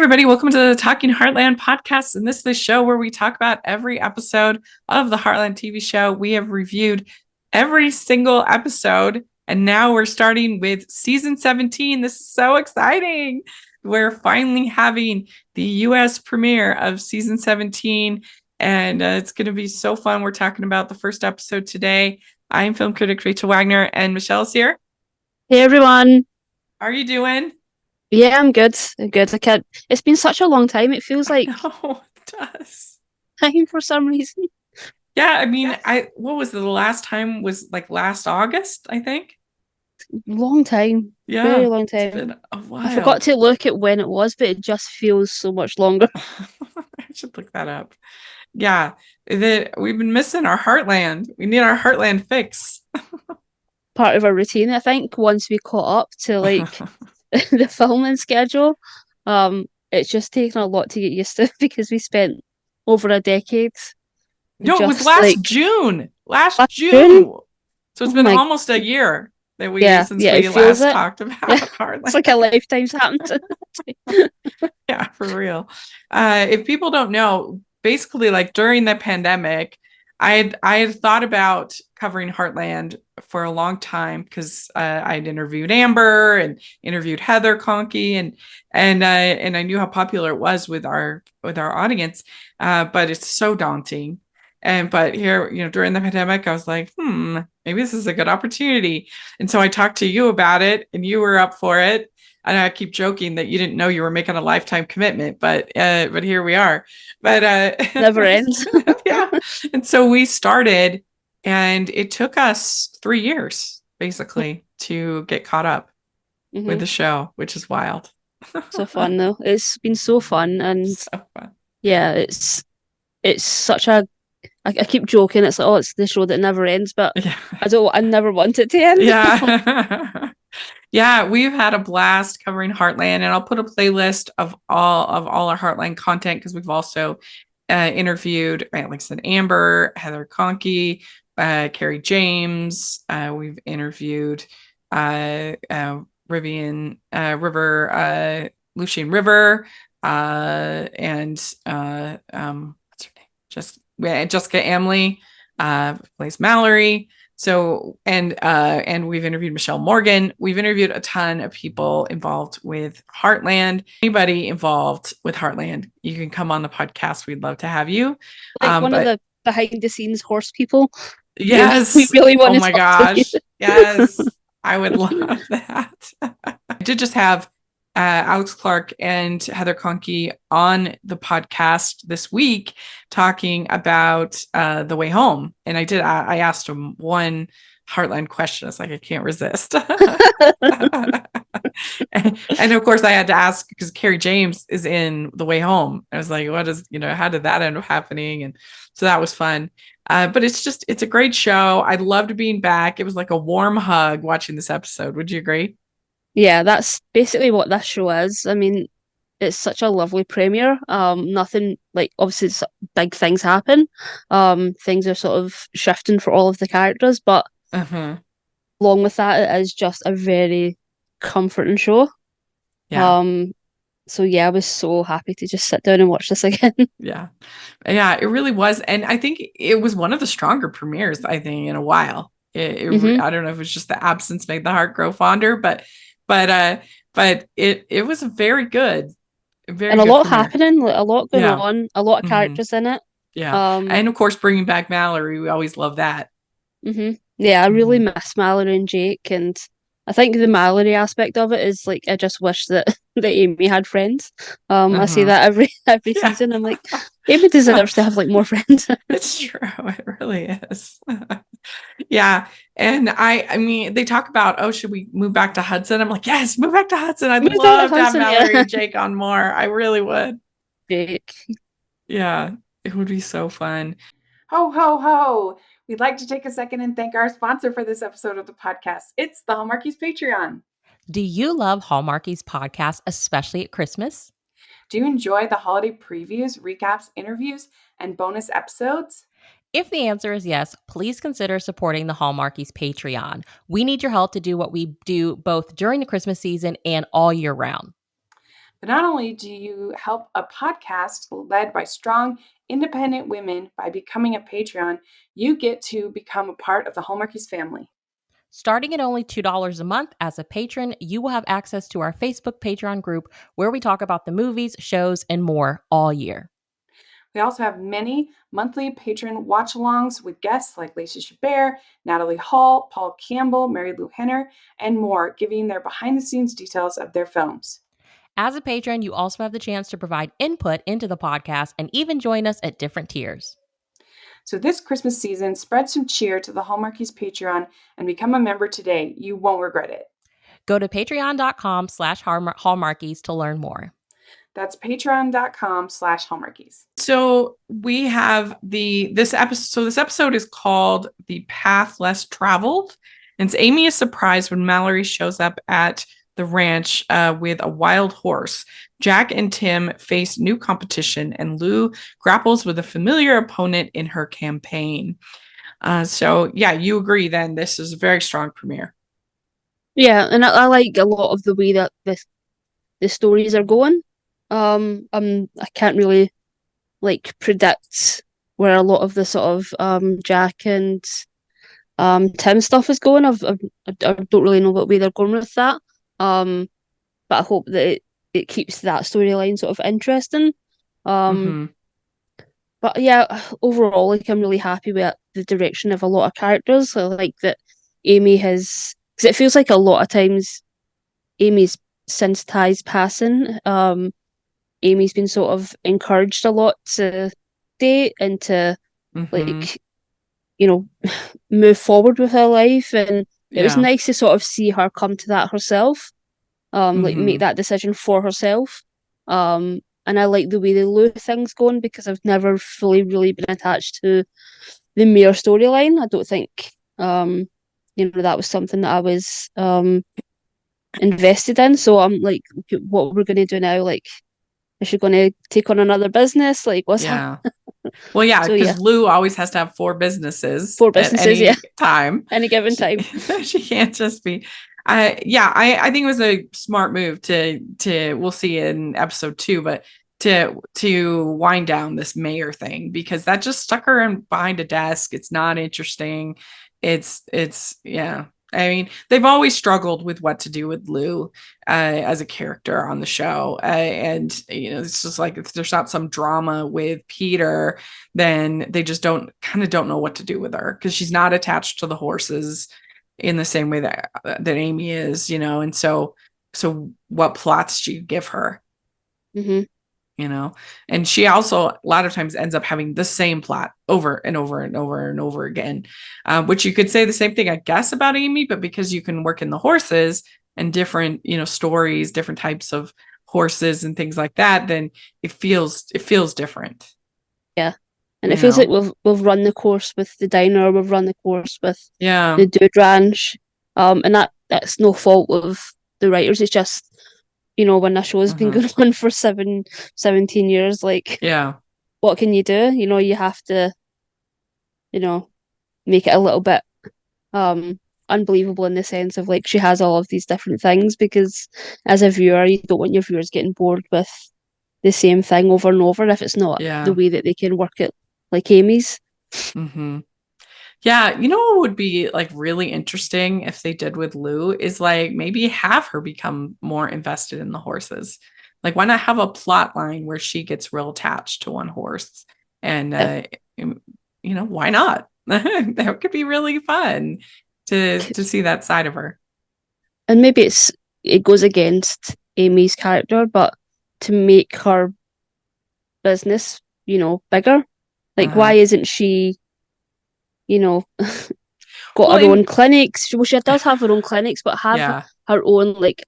everybody. Welcome to the Talking Heartland podcast. And this is the show where we talk about every episode of the Heartland TV show. We have reviewed every single episode, and now we're starting with season 17. This is so exciting. We're finally having the U.S. premiere of season 17, and it's going to be so fun. We're talking about the first episode today. I'm film critic Rachel Wagner, and Michelle's here. Hey everyone. How are you doing? Yeah, I'm good. I'm good. It's been such a long time. It feels like No, it does. time for some reason. Yeah, I mean, what was the last time was like last August, I think. Long time. Yeah, Very long it's time. been a while. I forgot to look at when it was, but it just feels so much longer. I should look that up. Yeah, we've been missing our Heartland. We need our Heartland fix. Part of our routine, I think, once we caught up to like the filming schedule. It's just taken a lot to get used to because we spent over a decade. No, it was Just last like June. Last June. June? So it's Oh been my, almost a year that yeah, it we feels last it. talked about Yeah, Heartland. it's like a lifetime's happened. Yeah, for real. If people don't know, basically, like during the pandemic, I had thought about covering Heartland for a long time because I'd interviewed Amber and interviewed Heather Conkey, and I knew how popular it was with our audience. But it's so daunting. But here, during the pandemic, I was like, maybe this is a good opportunity. And so I talked to you about it, and you were up for it. And I keep joking that you didn't know you were making a lifetime commitment, but here we are. But Never ends. yeah. And so we started, and it took us 3 years basically to get caught up with the show, which is wild. So fun though. It's been so fun, and So fun. yeah, it's such a. I keep joking. It's like, oh, it's the show that never ends, but Yeah. I never want it to end. Yeah. Yeah, we've had a blast covering Heartland, and I'll put a playlist of all our Heartland content because we've also interviewed, like I said, Amber, Heather Conkey, Carrie James. We've interviewed Lucien River, and what's her name? Jessica Amley plays Mallory. So and we've interviewed Michelle Morgan. We've interviewed a ton of people involved with Heartland. Anybody involved with Heartland, you can come on the podcast. We'd love to have you. Like one of the behind the scenes horse people. Yes. We really want to. Oh my gosh. Yes. I would love that. I did just have Alex Clark and Heather Conkey on the podcast this week talking about The Way Home. And I asked them one Heartland question. It's like, I can't resist. and of course I had to ask because Carrie James is in The Way Home. I was like, how did that end up happening? And so that was fun. But it's a great show. I loved being back. It was like a warm hug watching this episode. Would you agree? Yeah, that's basically what this show is. I mean, it's such a lovely premiere. Nothing like obviously big things happen. Things are sort of shifting for all of the characters, but along with that, it is just a very comforting show. Yeah. So yeah, I was so happy to just sit down and watch this again. Yeah. Yeah, it really was. And I think it was one of the stronger premieres, I think, in a while. I don't know if it was just the absence made the heart grow fonder, but it was very good. Very and a good lot premiere. happening, like, a lot going on, a lot of characters in it. Yeah. And of course, bringing back Mallory, we always love that. Yeah, I really miss Mallory and Jake, and I think the Mallory aspect of it is like I just wish that Amy had friends. I say that every season. I'm like, Amy deserves to have like more friends. It's true. It really is. Yeah. And I mean, they talk about, oh, should we move back to Hudson? I'm like, yes, move back to Hudson. I'd love to have Mallory and Jake on more. I really would. Jake. Yeah, it would be so fun. Ho, ho, ho. We'd like to take a second and thank our sponsor for this episode of the podcast. It's the Hallmarkies Patreon. Do you love Hallmarkies podcast, especially at Christmas? Do you enjoy the holiday previews, recaps, interviews, and bonus episodes? If the answer is yes, please consider supporting the Hallmarkies Patreon. We need your help to do what we do both during the Christmas season and all year round. But not only do you help a podcast led by strong, independent women by becoming a Patreon, you get to become a part of the Hallmarkies family. Starting at only $2 a month as a patron, you will have access to our Facebook Patreon group where we talk about the movies, shows, and more all year. We also have many monthly patron watch-alongs with guests like Lacey Chabert, Natalie Hall, Paul Campbell, Mary Lou Henner, and more, giving their behind-the-scenes details of their films. As a patron, you also have the chance to provide input into the podcast and even join us at different tiers. So this Christmas season, spread some cheer to the Hallmarkies Patreon and become a member today. You won't regret it. Go to patreon.com/hallmarkies to learn more. That's patreon.com/hallmarkies. So we have this episode. So this episode is called "The Path Less Traveled," and Amy is surprised when Mallory shows up at the ranch with a wild horse. Jack and Tim face new competition, and Lou grapples with a familiar opponent in her campaign. So yeah, you agree then this is a very strong premiere. Yeah, and I like a lot of the way that the stories are going. I can't really like predict where a lot of the sort of Jack and Tim stuff is going. I don't really know what way they're going with that. But I hope that it keeps that storyline sort of interesting. Mm-hmm. But yeah, overall, like I'm really happy with the direction of a lot of characters. I like that Amy has, because it feels like a lot of times Amy's since Ty's passing, Amy's been sort of encouraged a lot to date and to Mm-hmm. like, you know, move forward with her life. And it was Yeah. nice to sort of see her come to that herself, like Mm-hmm. make that decision for herself. And I like the way they lure things going because I've never fully really been attached to the Mayor storyline. I don't think, that was something that I was invested in. So I'm like, what we're going to do now? Like, is she going to take on another business? Like, what's Yeah. Well, yeah, So because yeah, Lou always has to have four businesses 4 businesses, at any yeah, time. any given time. She can't just be. I think it was a smart move to we'll see in episode 2, but to wind down this mayor thing because that just stuck her in behind a desk. It's not interesting. It's yeah. I mean, they've always struggled with what to do with Lou as a character on the show. And, it's just like if there's not some drama with Peter, then they just don't know what to do with her because she's not attached to the horses in the same way that Amy is, and so what plots do you give her? Mm-hmm. And she also a lot of times ends up having the same plot over and over and over and over again, which you could say the same thing, I guess, about Amy, but because you can work in the horses and different, stories, different types of horses and things like that, then it feels different. Yeah. And it feels like we've run the course with the diner, we've run the course with the Dude Ranch. And that's no fault of the writers. It's just, when a show's been going on for 17 years, like, what can you do? You have to, make it a little bit unbelievable in the sense of like she has all of these different things because as a viewer, you don't want your viewers getting bored with the same thing over and over if it's not the way that they can work it like Amy's. Mm-hmm. Yeah, what would be like really interesting if they did with Lou is like maybe have her become more invested in the horses. Like why not have a plot line where she gets real attached to one horse? And why not? That could be really fun to see that side of her. And maybe it goes against Amy's character, but to make her business, bigger. Like why isn't she got her own clinics? Well, she does have her own clinics, but have her own, like,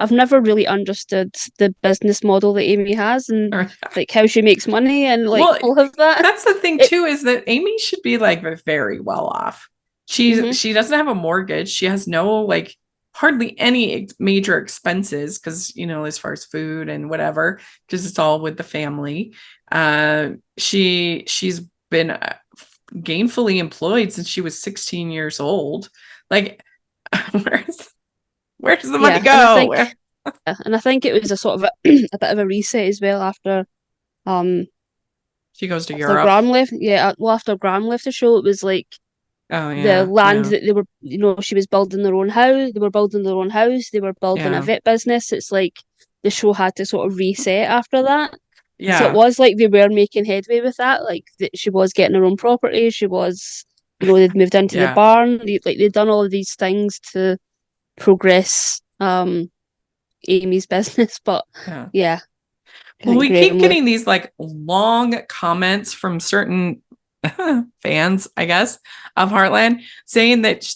I've never really understood the business model that Amy has and like how she makes money and like all of that. That's the thing too, is that Amy should be like very well off. She doesn't have a mortgage. She has no like hardly any major expenses because as far as food and whatever, because it's all with the family. She's been gainfully employed since she was 16 years old. Like where's the money go? And I think it was a sort of a bit of a reset as well um She goes to after Europe. Graham left. Yeah, well, after Graham left the show, it was like Oh the yeah, land yeah, that they were, she was building their own house. They were building their own house. They were building a yeah, vet business. It's like the show had to sort of reset after that. So it yeah, was like they were making headway with that. Like that she was getting her own property. She was, they'd moved into the yeah, barn. They'd done all of these things to progress Amy's business. But yeah. yeah, I Well, think we keep Graham was. getting these like long comments from certain fans, I guess, of Heartland saying that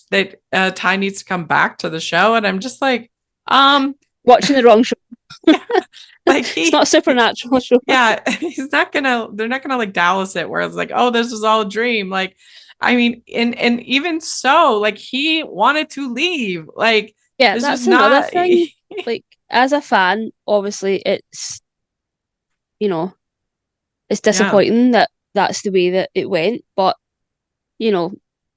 Ty needs to come back to the show, and I'm just like, um, Watching the wrong show. yeah, like It's not a supernatural show. yeah, he's not gonna, they're not gonna like Dallas it, where it's like, oh, this was all a dream. Like, I mean, and even so, like he wanted to leave. Like, Yeah, this was that's another not, thing. Like as a fan, obviously you know, it's yeah, disappointing that that's the way that it went. But, you know,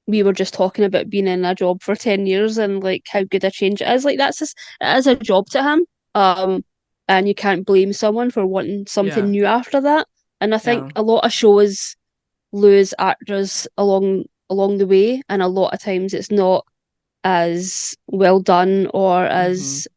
we were just talking about being in a job for 10 years and like how good a change it is. Like that's just, it is a job to him. And you can't blame someone for wanting something yeah, new after that. And I think yeah, a lot of shows lose actors along the way, and a lot of times it's not as well done or hmm, as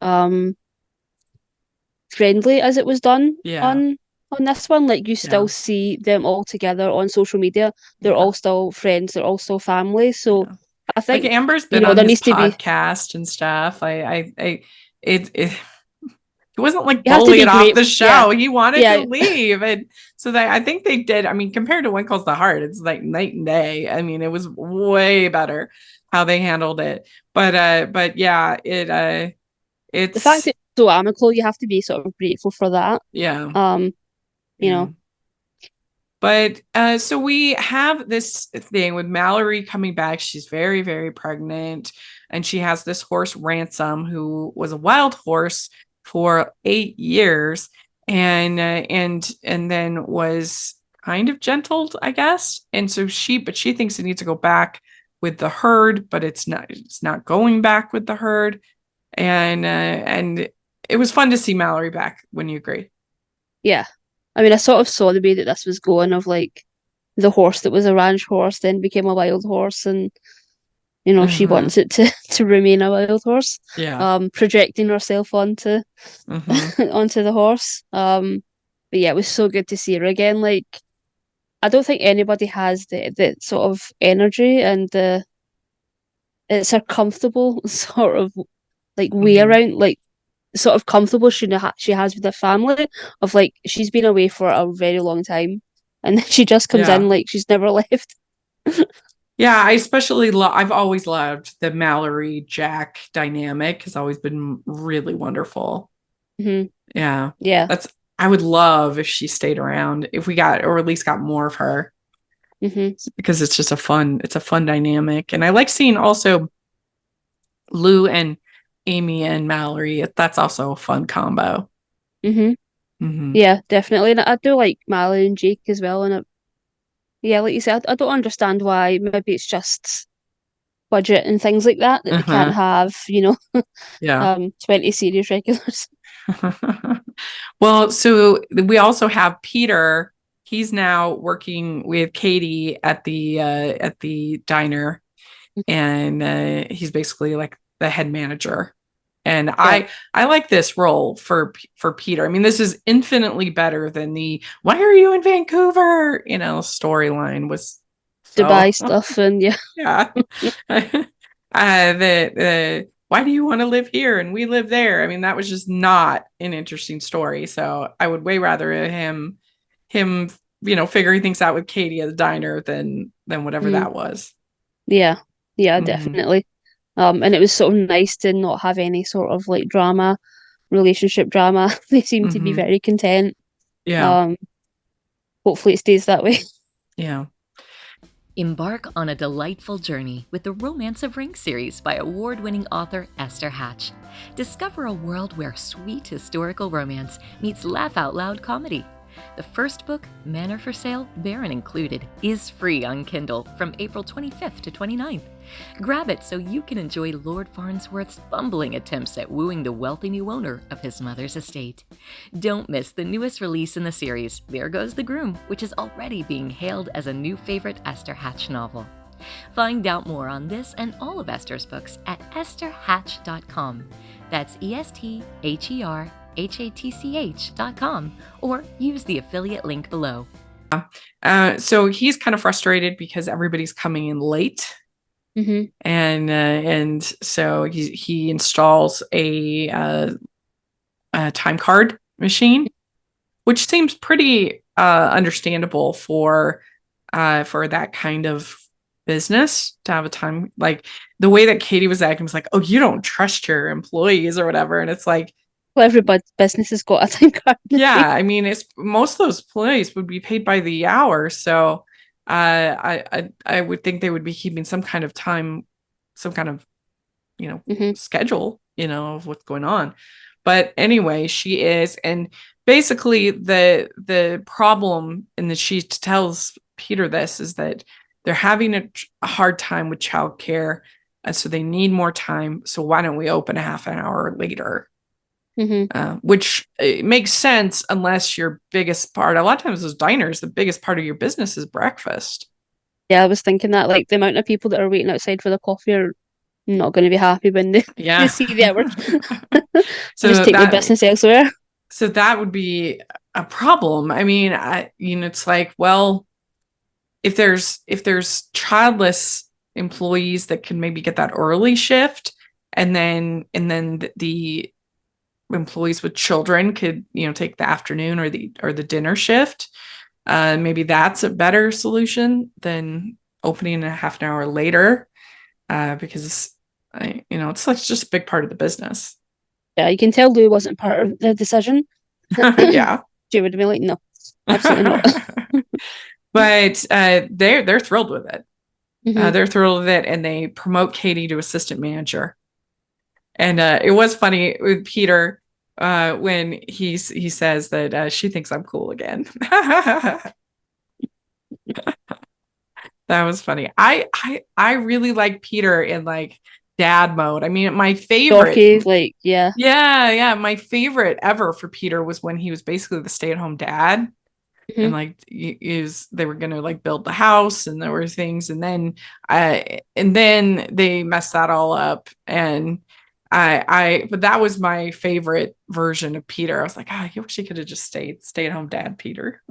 friendly as it was done yeah, on this one. Like you yeah, still see them all together on social media. They're yeah, all still friends. They're all still family. So yeah. I Like think Amber's been on there his needs to be. podcast and stuff. It he wasn't like You have to be bullied off great. the Yeah, show. He wanted to yeah. leave. And so I think they did. I mean, compared to When Calls the Heart, it's like night and day. I mean, it was way better how they handled it. But yeah, The fact it's that it's so amicable, you have to be sort of grateful for that. yeah, Um, you yeah. know. But so we have this thing with Mallory coming back. She's very, very pregnant, and she has this horse, Ransom, who was a wild horse for 8 years, and then was kind of gentled, I guess. And so she thinks it needs to go back with the herd, but it's not going back with the herd. And it was fun to see Mallory back. When you agree? Yeah. I mean, I sort of saw the way that this was going of like the horse that was a ranch horse then became a wild horse, and she Hmm. wants it to to remain a wild horse, Yeah. projecting herself onto Hmm. onto the horse. But yeah, it was so good to see her again. Like I don't think anybody has the sort of energy and the it's a comfortable sort of like way Hmm. around, like sort of comfortable she has with her family of like she's been away for a very long time, and then she just comes Yeah. in like she's never left. Yeah, I especially love, I've always loved the Mallory Jack dynamic, has always been really wonderful. Hmm. Yeah. Yeah. That's, I would love if she stayed around, if we got, or at least got more of her, Hmm. because it's a fun dynamic. And I like seeing also Lou and Amy and Mallory. That's also a fun combo. Hmm. Hmm. Yeah, definitely. And I do like Mally and Jake as well. And yeah, like you said, I don't understand why. Maybe it's just budget and things like that they can't Uh-huh. have, Yeah. 20 series regulars. Well, so we also have Peter. He's now working with Katie at the diner, and he's basically like the head manager. And Yeah. I like this role for Peter. I mean, this is infinitely better than the "Why are you in Vancouver?" storyline was Dubai so stuff and yeah. yeah. The why do you want to live here and we live there? I mean, that was just not an interesting story. So I would way rather him figuring things out with Katie at the diner than whatever Mm, that was. yeah. Yeah, Hmm. definitely. And it was sort of nice to not have any sort of like drama, relationship drama. They seem to be Hmm. very content. Yeah. Um, hopefully it stays that way. Yeah. Embark on a delightful journey with the Romance of Rings series by award-winning author Esther Hatch. Discover a world where sweet historical romance meets laugh-out-loud comedy. The first book, Men Are for Sale, Baron Included, is free on Kindle from April 25th to 29th. Grab it so you can enjoy Lord Farnsworth's bumbling attempts at wooing the wealthy new owner of his mother's estate. Don't miss the newest release in the series, There Goes the Groom, which is already being hailed as a new favorite Esther Hatch novel. Find out more on this and all of Esther's books at estherhatch.com. That's ESTHERHATCH.com, or use the affiliate link below. So he's kind of frustrated because everybody's coming in late. And so he installs a time card machine, which seems pretty understandable for that kind of business, to have a time, like the way that Katie was acting was like, oh, you don't trust your employees or whatever. And it's like, well, everybody's business has got a time card machine. Yeah, I mean, it's most of those employees would be paid by the hour, so I would think they would be keeping some kind of time, some kind of schedule, of what's going on. But anyway, she is, and basically the problem, and that she tells Peter this, is that they're having a hard time with childcare, and so they need more time. So why don't we open a half an hour later? Which makes sense unless your biggest part, a lot of times those diners, the biggest part of your business is breakfast. Yeah, I was thinking that, like, the amount of people that are waiting outside for the coffee are not going to be happy when they see the hours. So just take their business elsewhere. So that would be a problem. I mean, it's like, well, if there's childless employees that can maybe get that early shift, and then the employees with children could take the afternoon or the dinner shift, maybe that's a better solution than opening a half an hour later, because it's like just a big part of the business. Yeah, you can tell Lou wasn't part of the decision. Yeah. She would have been like, no, absolutely not. But they're thrilled with it. They're thrilled with it, and they promote Katie to assistant manager. And it was funny with Peter when he says that she thinks I'm cool again. That was funny. I really like Peter in like dad mode. I mean, my favorite, Dorky, yeah, my favorite ever for Peter was when he was basically the stay-at-home dad. And like they were gonna like build the house, and there were things, and then they messed that all up, and but that was my favorite version of Peter. I was like, I wish he could have just stay-at-home dad Peter.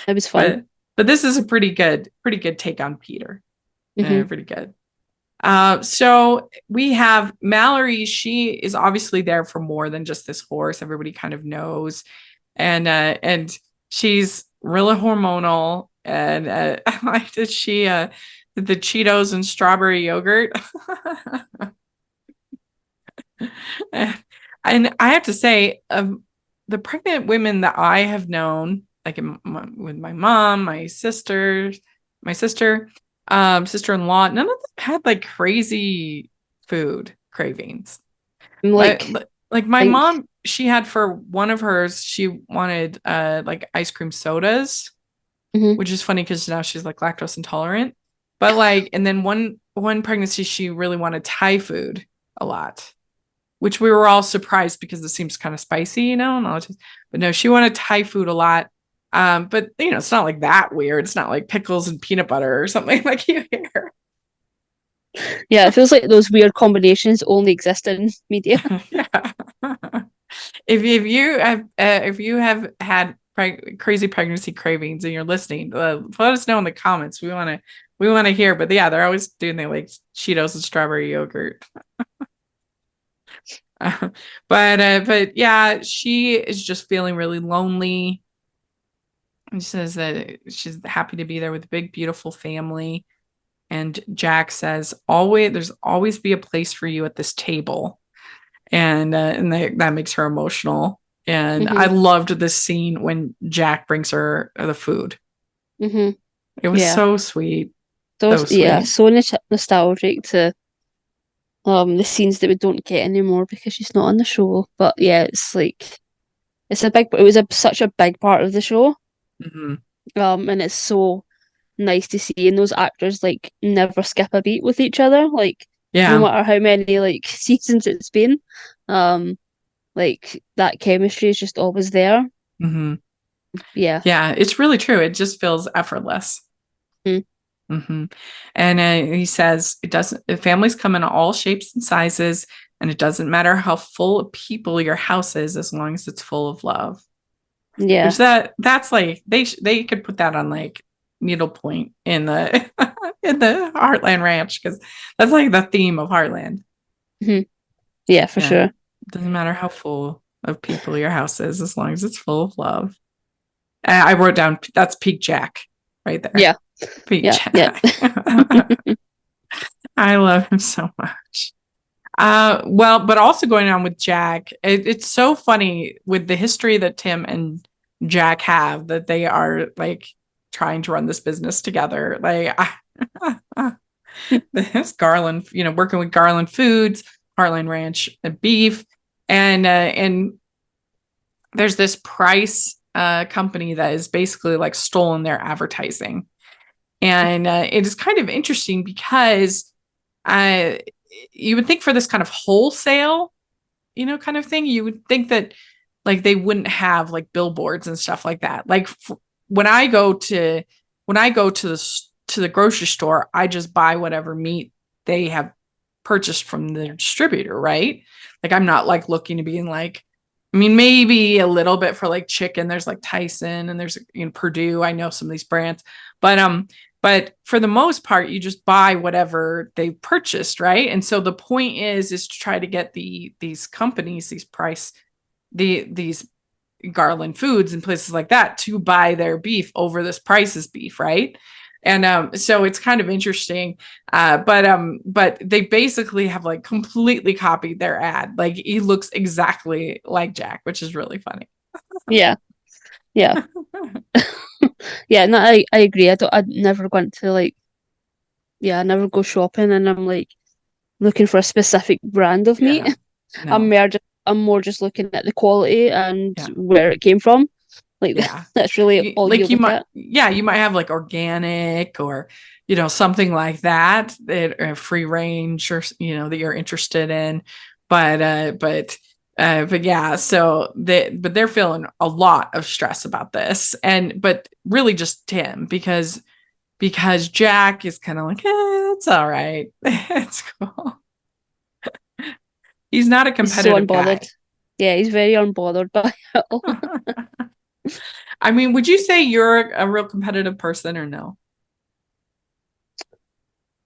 It was fun. But this is a pretty good take on Peter. Pretty good. So we have Mallory. She is obviously there for more than just this horse. Everybody kind of knows, and she's really hormonal. And I like that she the Cheetos and strawberry yogurt. And I have to say, the pregnant women that I have known, like with my mom, my sister, sister-in-law, none of them had like crazy food cravings. Like my mom, she had, for one of hers, she wanted like ice cream sodas, which is funny because now she's like lactose intolerant. But like, and then one pregnancy, she really wanted Thai food a lot, which we were all surprised because it seems kind of spicy, but no, she wanted Thai food a lot. But it's not like that weird. It's not like pickles and peanut butter or something like you hear. Yeah, it feels like those weird combinations only exist in media. Yeah. If you have had crazy pregnancy cravings and you're listening, let us know in the comments. We want to hear. But yeah, they're always doing like Cheetos and strawberry yogurt. But yeah, she is just feeling really lonely. And she says that she's happy to be there with a big, beautiful family. And Jack says, there's always be a place for you at this table. And that makes her emotional. And I loved this scene when Jack brings her the food. It was so sweet. So nostalgic to the scenes that we don't get anymore because she's not on the show. But yeah, it's like it was such a big part of the show. Hmm. And it's so nice to see, and those actors like never skip a beat with each other. Like no Yeah. matter how many like seasons it's been, um, like that chemistry is just always there. Hmm. Yeah. Yeah, it's really true. It just feels effortless. Mm. Hmm. And he says it doesn't. Families come in all shapes and sizes, and it doesn't matter how full of people your house is, as long as it's full of love. Which Yeah. that's like they could put that on like needlepoint in the in the Heartland Ranch, because that's like the theme of Heartland. Mhm. Yeah, for Yeah, sure. doesn't matter how full of people your house is, as long as it's full of love. I wrote down that's Peak Jack right there. Yeah. Peak Yeah. Yeah. Jack. I love him so much. Well, but also going on with Jack, it's so funny with the history that Tim and Jack have, that they are like trying to run this business together. Like this Garland, working with Garland Foods, Heartland Ranch beef, and there's this Price company that is basically like stolen their advertising, and it is kind of interesting because uh, you would think for this kind of wholesale, kind of thing, you would think that like they wouldn't have like billboards and stuff like that. Like when I go to the grocery store, I just buy whatever meat they have purchased from the distributor, right? Like I'm not like looking to be in like, I mean, maybe a little bit for like chicken. There's like Tyson and there's Purdue. I know some of these brands, but for the most part, you just buy whatever they purchased, right? And so the point is to try to get these companies, these Garland Foods and places like that to buy their beef over this Price's beef, right? And so it's kind of interesting, but they basically have like completely copied their ad. Like he looks exactly like Jack, which is really funny. Yeah. Yeah. Yeah. No, I agree. I'd never want to like, yeah, I never go shopping and I'm like looking for a specific brand of meat. Yeah, no, I'm more just looking at the quality and yeah, where it came from. Like yeah. that's really all you Like look at. you might have like organic or something like that, free range, or that you're interested in, but yeah, so they're feeling a lot of stress about this, but really just Tim, because Jack is kind of like, it's all right. It's cool. He's not a He's so competitive unbothered. guy. Yeah, he's very unbothered by it all. I mean, would you say you're a real competitive person or no?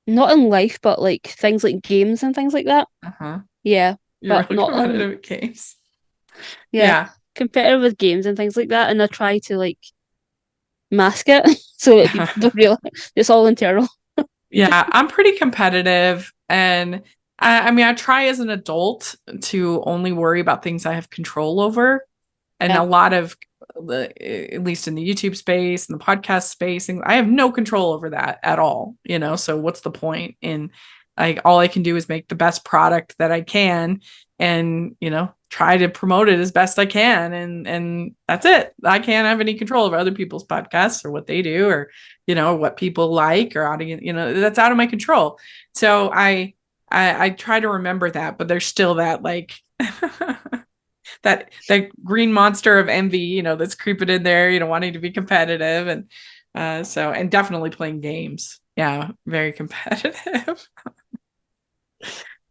Not in life, but like things like games and things like that. Uh-huh. Yeah, You're but really not competitive at games. yeah, Yeah. competitive with games and things like that. And I try to like mask it so that people don't realize it's all internal. Yeah, I'm pretty competitive, and I mean, I try as an adult to only worry about things I have control over, and Yeah. a lot of at least in the YouTube space and the podcast space, and I have no control over that at all, so what's the point in, like, all I can do is make the best product that I can, and try to promote it as best I can, and that's it. I can't have any control over other people's podcasts or what they do, or what people like, or audience, that's out of my control. So I try to remember that, but there's still that like that green monster of envy, that's creeping in there, wanting to be competitive, and definitely playing games. Yeah, very competitive.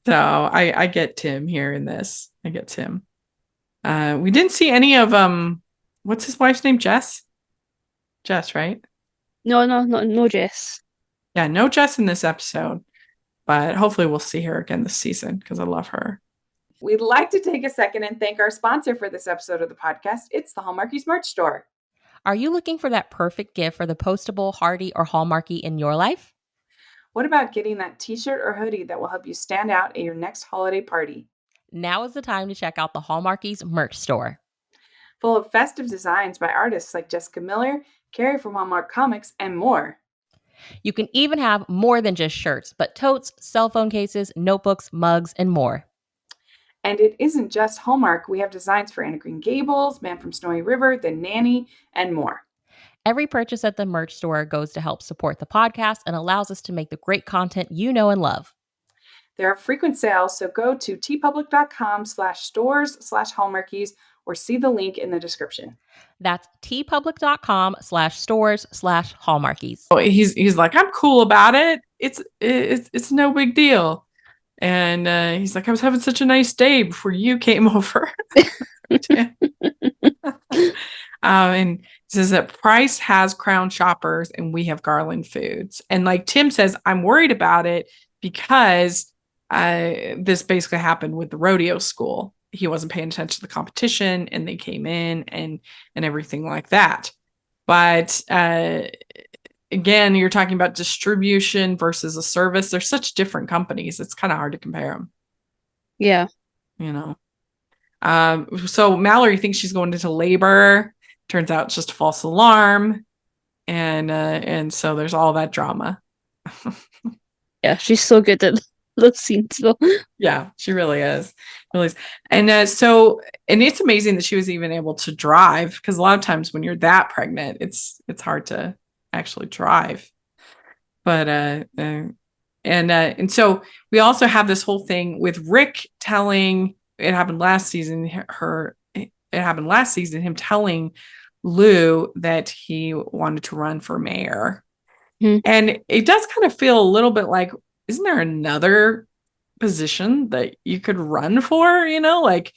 So I get Tim here in this. I get Tim. We didn't see any of what's his wife's name? Jess, right? No, no, Jess. Yeah, no Jess in this episode, but hopefully we'll see her again this season because I love her. We'd like to take a second and thank our sponsor for this episode of the podcast. It's the Hallmarkies merch store. Are you looking for that perfect gift for the postable, Hardy, or Hallmarky in your life? What about getting that t-shirt or hoodie that will help you stand out at your next holiday party? Now is the time to check out the Hallmarkies merch store. Full of festive designs by artists like Jessica Miller, Carrie from Hallmark Comics, and more. You can even have more than just shirts, but totes, cell phone cases, notebooks, mugs, and more. And it isn't just Hallmark. We have designs for Anna Green Gables, Man from Snowy River, The Nanny, and more. Every purchase at the merch store goes to help support the podcast and allows us to make the great content you know and love. There are frequent sales, so go to tpublic.com/stores/hallmarkies or see the link in the description. That's tpublic.com/stores/hallmarkies. Oh, he's like, I'm cool about it. It's no big deal. And he's like, I was having such a nice day before you came over. And he says that Price has Crown Shoppers and we have Garland Foods. And like Tim says, I'm worried about it because this basically happened with the rodeo school. He wasn't paying attention to the competition and they came in and everything like that. But again, you're talking about distribution versus a service. They're such different companies. It's kind of hard to compare them. Yeah. You know. So Mallory thinks she's going into labor. Turns out it's just a false alarm. And so there's all that drama. Yeah, she's so good at those scenes though. Yeah, she really is. Really is. And and it's amazing that she was even able to drive, because a lot of times when you're that pregnant, it's hard to actually drive. But and so we also have this whole thing with Rick telling, it happened last season, him telling Lou that he wanted to run for mayor. And it does kind of feel a little bit like, isn't there another position that you could run for? You know, like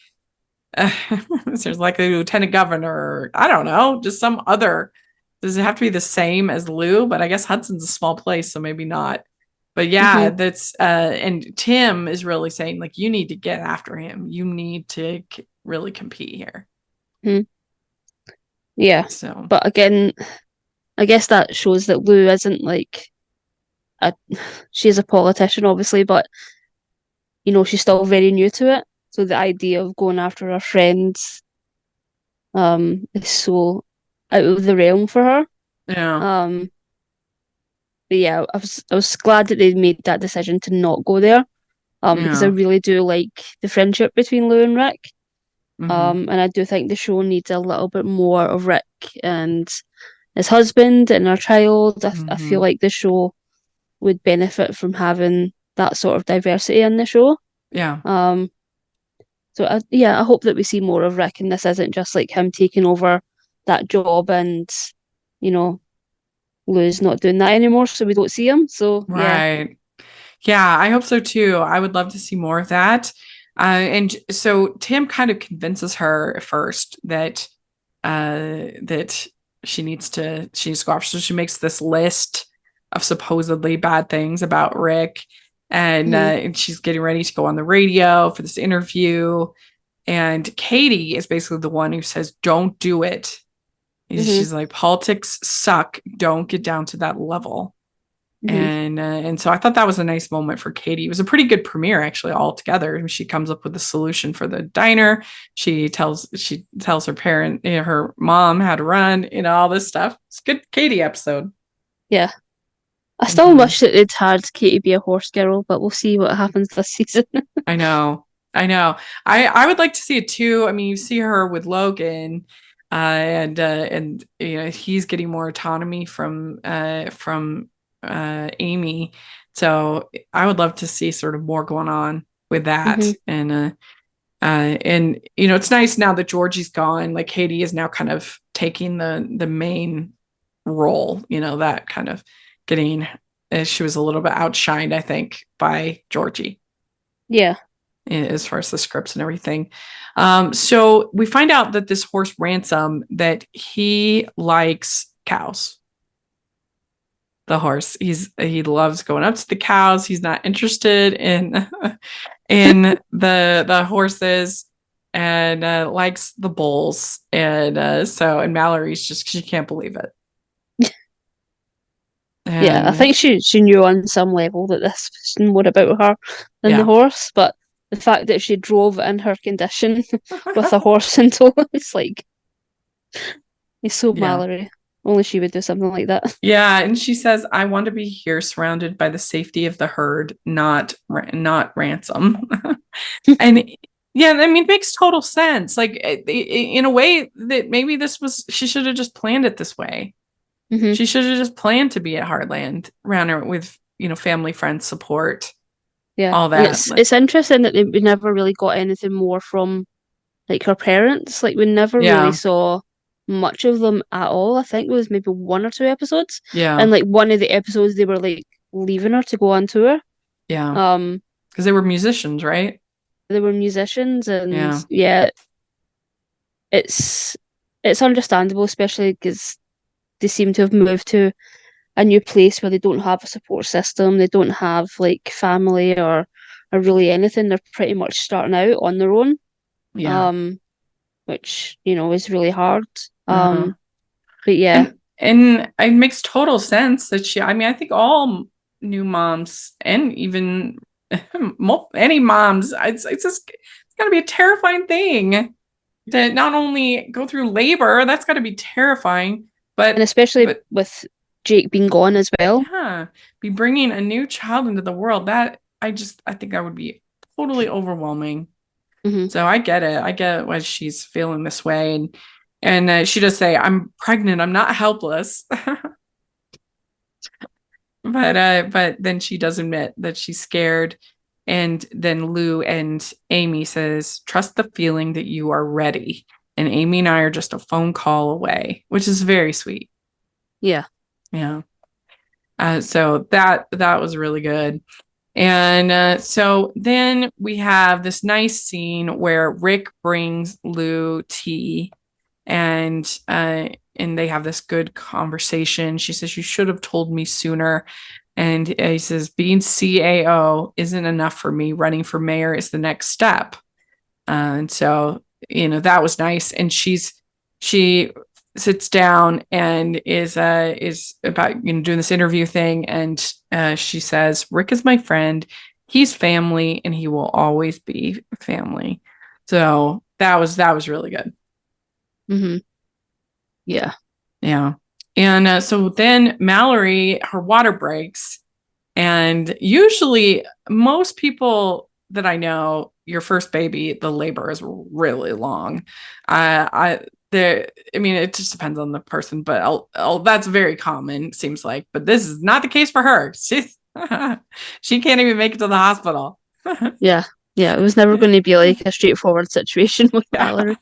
there's like a lieutenant governor, or I don't know, just some other. Does it have to be the same as Lou? But I guess Hudson's a small place, so maybe not. But yeah, that's and Tim is really saying, like, you need to get after him. You need to really compete here. Yeah. So, but again, I guess that shows that Lou isn't like she's a politician, obviously, but you know, she's still very new to it. So the idea of going after her friends is so out of the realm for her. Yeah. But yeah, I was glad that they made that decision to not go there. Because I really do like the friendship between Lou and Rick. And I do think the show needs a little bit more of Rick and his husband and our child. I feel like the show would benefit from having that sort of diversity in the show. Yeah. So I hope that we see more of Rick, and this isn't just like him taking over that job and, you know, Lou's not doing that anymore, so we don't see him. So right. Yeah, I hope so too. I would love to see more of that. And so Tim kind of convinces her at first that she needs to go off. So she makes this list of supposedly bad things about Rick, and she's getting ready to go on the radio for this interview. And Katie is basically the one who says, "Don't do it." She's like, "Politics suck. Don't get down to that level." And so I thought that was a nice moment for Katie. It was a pretty good premiere, actually, altogether. She comes up with a solution for the diner. She tells her parent, her mom, how to run, all this stuff. It's a good Katie episode. Yeah. I still wish that they'd had Katie be a horse girl, but we'll see what happens this season. I know. I would like to see it too. I mean, you see her with Logan, and he's getting more autonomy from Amy. So I would love to see sort of more going on with that. And it's nice now that Georgie's gone. Like, Katie is now kind of taking the main role. That kind of getting. She was a little bit outshined, I think, by Georgie. Yeah. As far as the scripts and everything. So we find out that this horse Ransom, that he likes cows. The horse, he loves going up to the cows. He's not interested in the horses, and likes the bulls. And Mallory's she can't believe it. Yeah, I think she knew on some level that this was more about her than the horse, but the fact that she drove in her condition with a horse and tow, it's like, it's so Mallory. Only she would do something like that. Yeah, and she says, "I want to be here surrounded by the safety of the herd, not Ransom." And Yeah, I mean, it makes total sense. Like in a way that maybe she should have just planned it this way. Mm-hmm. She should have just planned to be at Heartland around her with, family, friends, support, Yeah, all and that. it's interesting that we never really got anything more from like her parents. Like we never really Yeah. saw much of them at all. I think it was maybe 1 or 2 episodes, Yeah. and like one of the episodes they were like leaving her to go on tour. Yeah. Um, Because they were musicians, right? they were musicians, and Yeah. yeah, it's it's understandable, especially because they seem to have moved to a new place where they don't have a support system, they don't have like family or really anything. They're pretty much starting out on their own, Yeah. um, which is really hard. Uh-huh. But yeah, And it makes total sense that I mean, I think all new moms and even any moms, it's just it's got to be a terrifying thing to not only go through labor, that's got to be terrifying, and but especially with Jake being gone as well. yeah, be bringing a new child into the world. That I think that would be totally overwhelming. Hmm. So I get it. I get why she's feeling this way, and she does say, "I'm pregnant. I'm not helpless." But then she does admit that she's scared, and then Lou and Amy says, "Trust the feeling that you are ready." And Amy and I are just a phone call away, which is very sweet. Yeah. Yeah. So that was really good. And so then we have this nice scene where Rick brings Lou tea, and they have this good conversation. She says, "You should have told me sooner." And he says, "Being CAO isn't enough for me. Running for mayor is the next step." And so, that was nice. And she sits down and is about doing this interview thing, and she says, "Rick is my friend. He's family, and he will always be family." So that was really good. Hmm. Yeah. Yeah. And so then Mallory, her water breaks. And usually, most people that I know, your first baby, the labor is really long. I mean, it just depends on the person, but that's very common, seems like. But this is not the case for her. She can't even make it to the hospital. Yeah. Yeah. It was never going to be like a straightforward situation with Yeah. Mallory.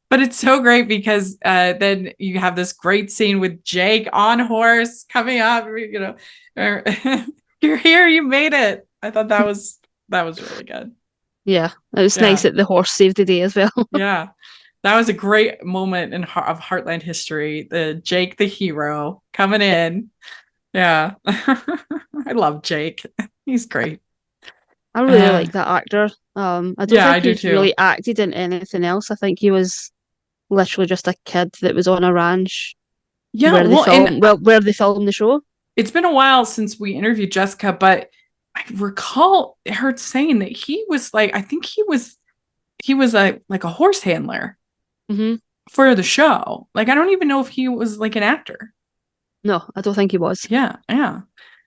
But it's so great because then you have this great scene with Jake on horse coming up, you're here, you made it. I thought that was really good. Yeah. It was nice that the horse saved the day as well. Yeah. That was a great moment of Heartland history. The Jake the hero coming in. Yeah. I love Jake. He's great. I really like that actor. I don't I think do he's too. really acted in anything else. I think he was literally just a kid that was on a ranch Yeah, where they filmed the show. It's been a while since we interviewed Jessica, but I recall her saying that he was like, I think he was like a horse handler for the show. Like, I don't even know if he was like an actor. No, I don't think he was. Yeah.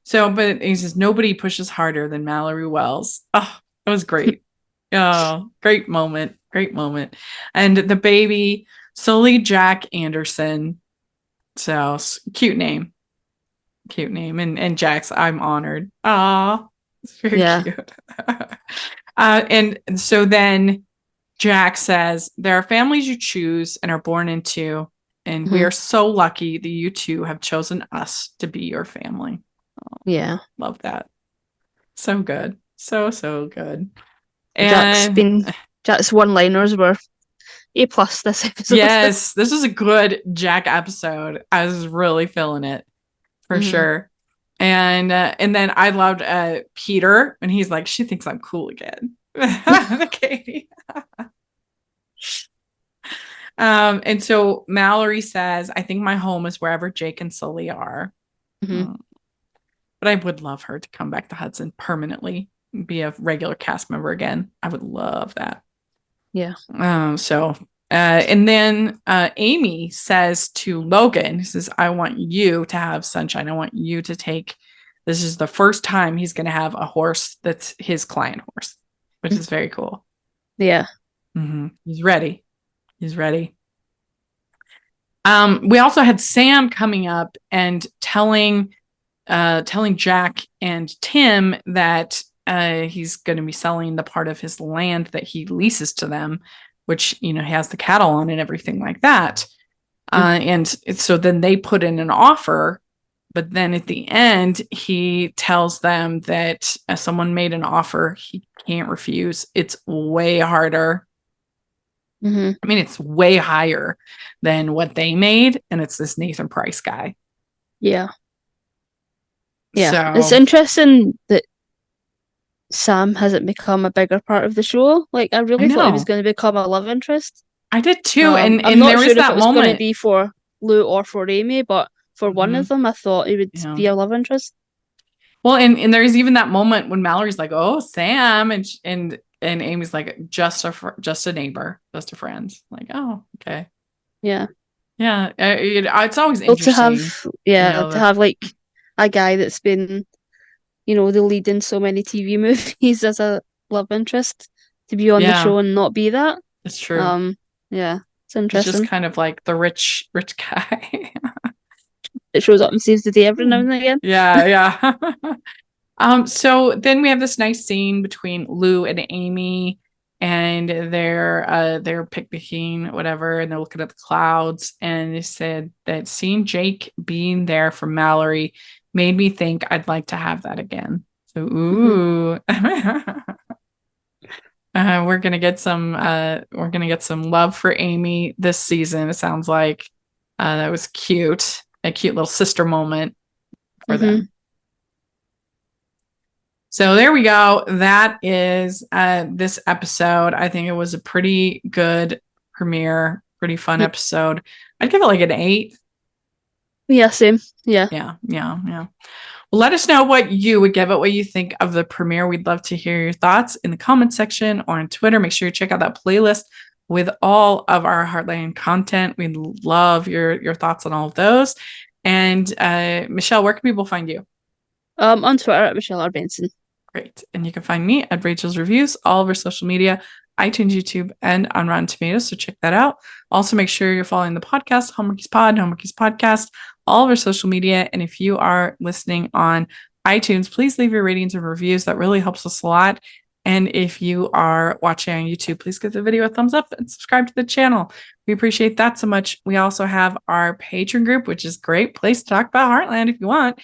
So, but he says nobody pushes harder than Mallory Wells. Oh, that was great. Oh, great moment. And the baby, Sully Jack Anderson. So cute name. And Jack's, I'm honored. Oh, it's very cute. And so then Jack says, "There are families you choose and are born into, and we are so lucky that you two have chosen us to be your family." Oh, yeah. Love that. So good. So good. And Jack's one-liners were A+ this episode. Yes, this was a good Jack episode. I was really feeling it for sure. And then I loved Peter, and he's like, "She thinks I'm cool again." Katie. And so Mallory says, "I think my home is wherever Jake and Sully are." But I would love her to come back to Hudson permanently, be a regular cast member again. I would love that. Yeah. And then Amy says to Logan, he says, "I want you to have Sunshine. I want you to take, this is the first time he's going to have a horse that's his client horse," which is very cool. Yeah. He's ready. He's ready. We also had Sam coming up and telling Jack and Tim that he's going to be selling the part of his land that he leases to them, which, he has the cattle on and everything like that. And so then they put in an offer, but then at the end, he tells them that someone made an offer he can't refuse. It's way harder. I mean, it's way higher than what they made, and it's this Nathan Price guy. Yeah. Yeah. So, it's interesting that Sam hasn't become a bigger part of the show. Like, I really thought he was going to become a love interest. I did too. And I'm not there sure was if that it was moment. going to be for Lou or for Amy, but for one of them, I thought he would be a love interest. Well, and there's even that moment when Mallory's like, "Oh, Sam," and Amy's like, "Just a neighbor, just a friend." Like, oh, okay, yeah. It's always well, interesting to have like a guy that's been, the lead in so many TV movies as a love interest to be on the show and not be that. It's true. Yeah, it's interesting. It's just kind of like the rich guy. It shows up and saves the day every now and again. Yeah. So then we have this nice scene between Lou and Amy, and they're picnicking, whatever, and they're looking at the clouds, and they said that seeing Jake being there for Mallory made me think I'd like to have that again. So ooh. We're gonna get some love for Amy this season. It sounds like that was cute. A cute little sister moment for them. So there we go. That is this episode. I think it was a pretty good premiere, pretty fun episode. I'd give it like an 8. Yeah, same. Yeah. Well, let us know what you would give it, what you think of the premiere. We'd love to hear your thoughts in the comment section or on Twitter. Make sure you check out that playlist with all of our Heartland content. We love your thoughts on all of those. And Michelle, where can people find you? On Twitter at Michelle R. Benson. Great. And you can find me at Rachel's Reviews, all of our social media, iTunes, YouTube, and on Rotten Tomatoes. So check that out. Also, make sure you're following the podcast, Homeworkies Pod, Homeworkies Podcast, all of our social media. And if you are listening on iTunes, please leave your ratings and reviews. That really helps us a lot. And if you are watching on YouTube, please give the video a thumbs up and subscribe to the channel. We appreciate that so much. We also have our Patreon group, which is a great place to talk about Heartland if you want.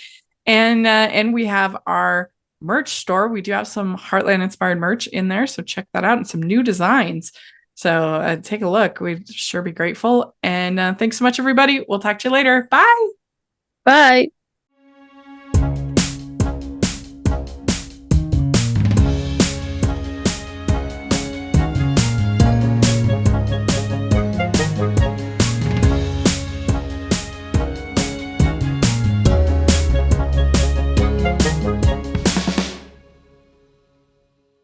And we have our merch store. We do have some Heartland inspired merch in there, so check that out, and some new designs. So take a look. We'd sure be grateful. And thanks so much, everybody. We'll talk to you later. Bye.